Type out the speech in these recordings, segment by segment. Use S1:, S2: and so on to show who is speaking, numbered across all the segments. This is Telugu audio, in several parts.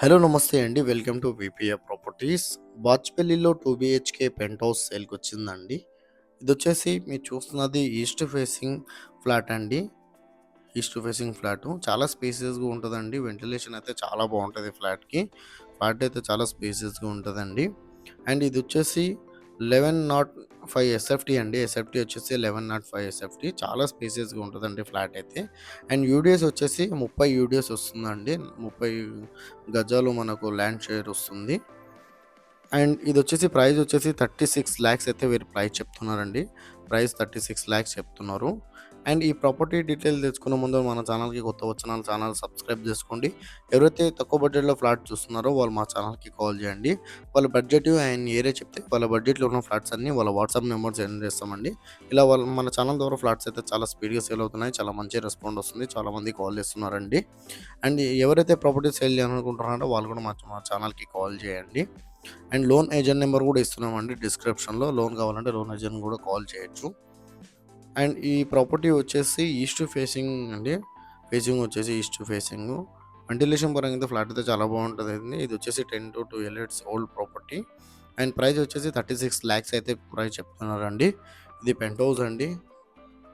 S1: హలో నమస్తే అండి. Welcome to VPF properties. బాచ్‌పల్లిలో 2 బీహెచ్‌కే పెంట్ హౌస్ సేల్‌కొచ్చిందండి. ఇదొచ్చేసి మీరు చూస్తున్నది ఈస్ట్ ఫేసింగ్ ఫ్లాట్ అండి. East facing flat. చాలా స్పేసియస్‌గా ఉంటదండి. వెంటిలేషన్ అయితే చాలా బావుంటది ఫ్లాట్‌కి. ఫ్లాట్ అయితే చాలా స్పేసియస్‌గా ఉంటదండి. అండ్ ఇదొచ్చేసి 1105 ఎస్ఎఫ్టీ అండి. ఎస్ఎఫ్టీ వచ్చేసి 1105 ఎస్ఎఫ్టీ. చాలా స్పేసియస్‌గా ఉంటదండి ఫ్లాట్ అయితే. అండ్ యూడిఎస్ వచ్చేసి 30 యూడిఎస్ వస్తుందండి. 30 గజాలు మనకు ల్యాండ్ షేర్ వస్తుంది. అండ్ ఇదొచ్చేసి ప్రైస్ వచ్చేసి 36,00,000 అయితే వీరు ప్రైస్ చెప్తున్నారండి. ప్రైస్ 36,00,000 చెప్తున్నారు. అండ్ ఈ ప్రాపర్టీ డీటెయిల్ తెలుసుకునే ముందు మన ఛానల్‌కి కొత్తగా వచ్చిన ఛానల్ సబ్స్క్రైబ్ చేసుకోండి. ఎవరైతే తక్కువ బడ్జెట్‌లో ఫ్లాట్ చూస్తున్నారో వాళ్ళు మా ఛానల్‌కి కాల్ చేయండి. వాళ్ళ బడ్జెట్ అండ్ ఏరియా చెప్తే వాళ్ళ బడ్జెట్‌లో ఉన్న ఫ్లాట్స్ అన్నీ వాళ్ళ వాట్సాప్ నెంబర్ సెండ్ చేస్తామండి. ఇలా వాళ్ళు మన ఛానల్ ద్వారా ఫ్లాట్స్ అయితే చాలా స్పీడ్‌గా సేల్ అవుతున్నాయి. చాలా మంచి రెస్పాండ్ వస్తుంది. చాలామంది కాల్ చేస్తున్నారండి. అండ్ ఎవరైతే ప్రాపర్టీ సేల్ చేయాలనుకుంటున్నారో వాళ్ళు కూడా మా ఛానల్‌కి కాల్ చేయండి. అండ్ లోన్ ఏజెంట్ నెంబర్ కూడా ఇస్తున్నామండి డిస్క్రిప్షన్‌లో. లోన్ కావాలంటే లోన్ ఏజెంట్ కూడా కాల్ చేయొచ్చు. అండ్ ఈ ప్రాపర్టీ వచ్చేసి ఈస్ట్ ఫేసింగ్ అండి. ఫేసింగ్ వచ్చేసి ఈస్ట్ ఫేసింగు. వెంటిలేషన్ పరంగా అయితే ఫ్లాట్ అయితే చాలా బాగుంటదండి. ఇది వచ్చేసి 10-12 years old property. And price వచ్చేసి 36,00,000 అయితే ప్రైస్ చెప్తున్నారండి. ఇది పెంట్ హౌస్ అండి.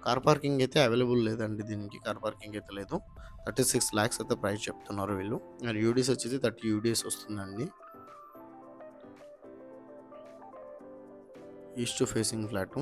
S1: కార్ పార్కింగ్ అయితే అవైలబుల్ లేదండి దీనికి. కార్ పార్కింగ్ అయితే లేదు. 36,00,000 అయితే ప్రైస్ చెప్తున్నారు వీళ్ళు. మరి యూడీఎస్ వచ్చేసి 30 యూడీఎస్ వస్తుందండి. East facing flat.